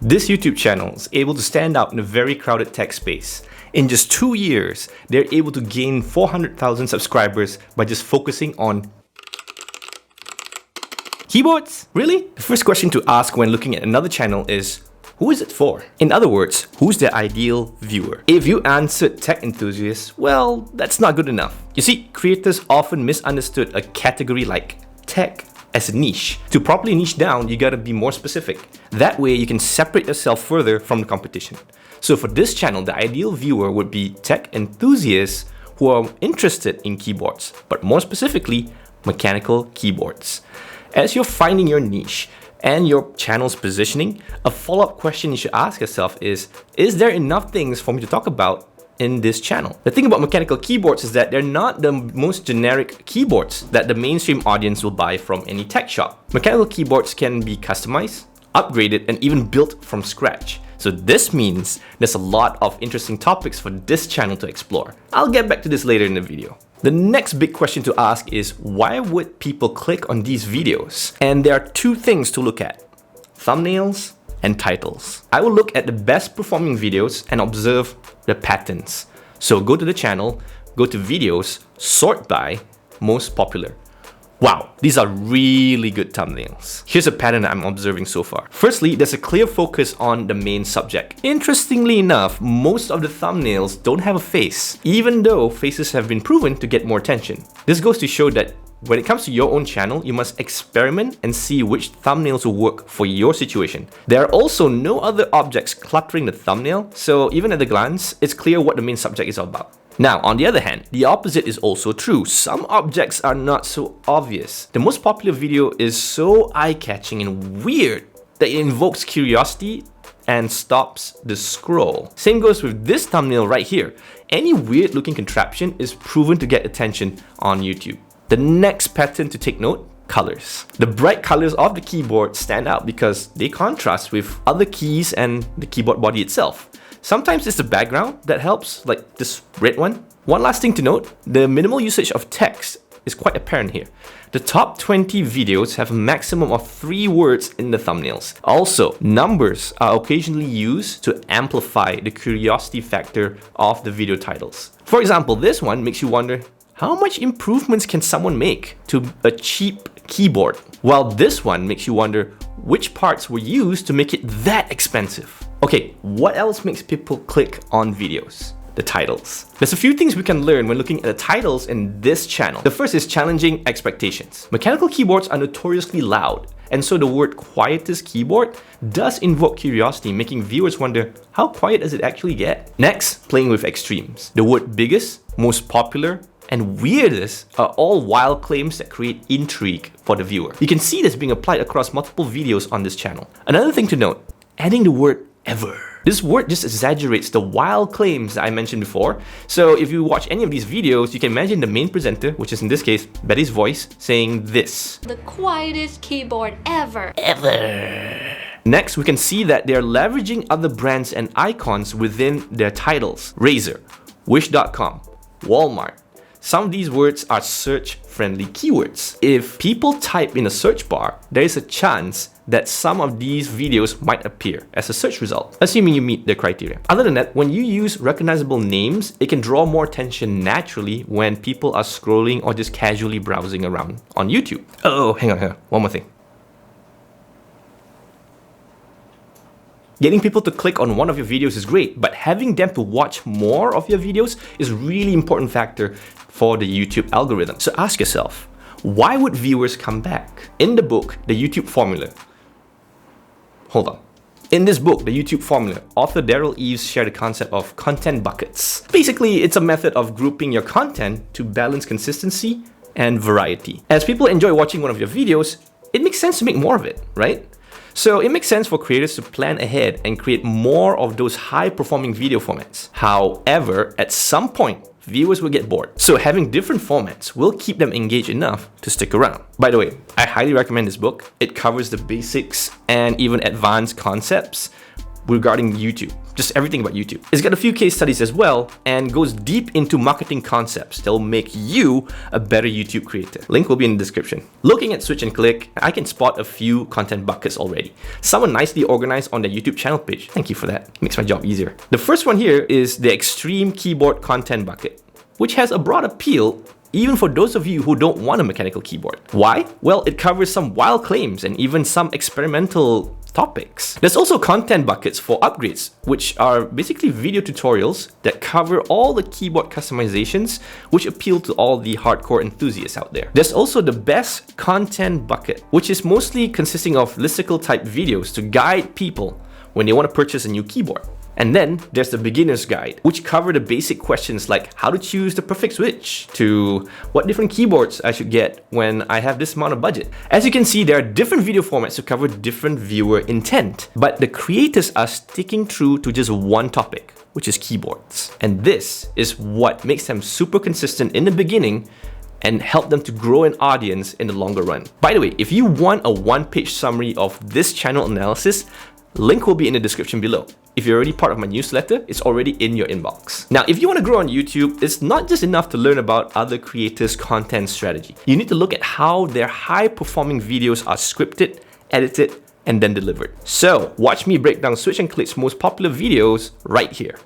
This YouTube channel is able to stand out in a very crowded tech space. In just 2 years, they're able to gain 400,000 subscribers by just focusing on keyboards? Really? The first question to ask when looking at another channel is, who is it for? In other words, who's their ideal viewer? If you answered tech enthusiasts, well, that's not good enough. You see, creators often misunderstood a category like tech as a niche. To properly niche down, you gotta be more specific. That way you can separate yourself further from the competition. So for this channel, the ideal viewer would be tech enthusiasts who are interested in keyboards, but more specifically, mechanical keyboards. As you're finding your niche and your channel's positioning, a follow-up question you should ask yourself is there enough things for me to talk about in this channel? The thing about mechanical keyboards is that they're not the most generic keyboards that the mainstream audience will buy from any tech shop. Mechanical keyboards can be customized, upgraded, and even built from scratch. So this means there's a lot of interesting topics for this channel to explore. I'll get back to this later in the video. The next big question to ask is, why would people click on these videos? And there are two things to look at: thumbnails and titles. I will look at the best performing videos and observe the patterns. So go to the channel, go to videos, sort by most popular. Wow, these are really good thumbnails. Here's a pattern I'm observing so far. Firstly, there's a clear focus on the main subject. Interestingly enough, most of the thumbnails don't have a face, even though faces have been proven to get more attention. This goes to show that when it comes to your own channel, you must experiment and see which thumbnails will work for your situation. There are also no other objects cluttering the thumbnail, so even at a glance, it's clear what the main subject is all about. Now, on the other hand, the opposite is also true. Some objects are not so obvious. The most popular video is so eye-catching and weird that it invokes curiosity and stops the scroll. Same goes with this thumbnail right here. Any weird-looking contraption is proven to get attention on YouTube. The next pattern to take note: colors. The bright colors of the keyboard stand out because they contrast with other keys and the keyboard body itself. Sometimes it's the background that helps, like this red one. One last thing to note, the minimal usage of text is quite apparent here. The top 20 videos have a maximum of 3 words in the thumbnails. Also, numbers are occasionally used to amplify the curiosity factor of the video titles. For example, this one makes you wonder, how much improvements can someone make to a cheap keyboard? While this one makes you wonder, which parts were used to make it that expensive? Okay, what else makes people click on videos? The titles. There's a few things we can learn when looking at the titles in this channel. The first is challenging expectations. Mechanical keyboards are notoriously loud, and so the word quietest keyboard does invoke curiosity, making viewers wonder, how quiet does it actually get? Next, playing with extremes. The word biggest, most popular, and weirdest are all wild claims that create intrigue for the viewer. You can see this being applied across multiple videos on this channel. Another thing to note, adding the word ever. This word just exaggerates the wild claims that I mentioned before. So if you watch any of these videos, you can imagine the main presenter, which is in this case, Betty's voice, saying this: the quietest keyboard ever. Ever. Next, we can see that they're leveraging other brands and icons within their titles. Razer, Wish.com, Walmart. Some of these words are search-friendly keywords. If people type in a search bar, there is a chance that some of these videos might appear as a search result, assuming you meet the criteria. Other than that, when you use recognizable names, it can draw more attention naturally when people are scrolling or just casually browsing around on YouTube. Oh, hang on, one more thing. Getting people to click on one of your videos is great, but having them to watch more of your videos is a really important factor for the YouTube algorithm. So ask yourself, why would viewers come back? In the book, The YouTube Formula. Hold on. In this book, The YouTube Formula, author Derral shared the concept of content buckets. Basically, it's a method of grouping your content to balance consistency and variety. As people enjoy watching one of your videos, it makes sense to make more of it, right? So it makes sense for creators to plan ahead and create more of those high-performing video formats. However, at some point, viewers will get bored. So having different formats will keep them engaged enough to stick around. By the way, I highly recommend this book. It covers the basics and even advanced concepts regarding YouTube, just everything about YouTube. It's got a few case studies as well and goes deep into marketing concepts that'll make you a better YouTube creator. Link will be in the description. Looking at Switch and Click, I can spot a few content buckets already. Some are nicely organized on their YouTube channel page. Thank you for that. Makes my job easier. The first one here is the Extreme Keyboard Content bucket, which has a broad appeal even for those of you who don't want a mechanical keyboard. Why? Well, it covers some wild claims and even some experimental topics. There's also content buckets for upgrades, which are basically video tutorials that cover all the keyboard customizations which appeal to all the hardcore enthusiasts out there. There's also the best content bucket, which is mostly consisting of listicle type videos to guide people when they want to purchase a new keyboard. And then there's the beginner's guide, which cover the basic questions like how to choose the perfect switch, to what different keyboards I should get when I have this amount of budget. As you can see, there are different video formats to cover different viewer intent, but the creators are sticking true to just one topic, which is keyboards. And this is what makes them super consistent in the beginning and help them to grow an audience in the longer run. By the way, if you want a one-page summary of this channel analysis, link will be in the description below. If you're already part of my newsletter, it's already in your inbox. Now, if you want to grow on YouTube, it's not just enough to learn about other creators' content strategy. You need to look at how their high-performing videos are scripted, edited, and then delivered. So, watch me break down Switch and Click's most popular videos right here.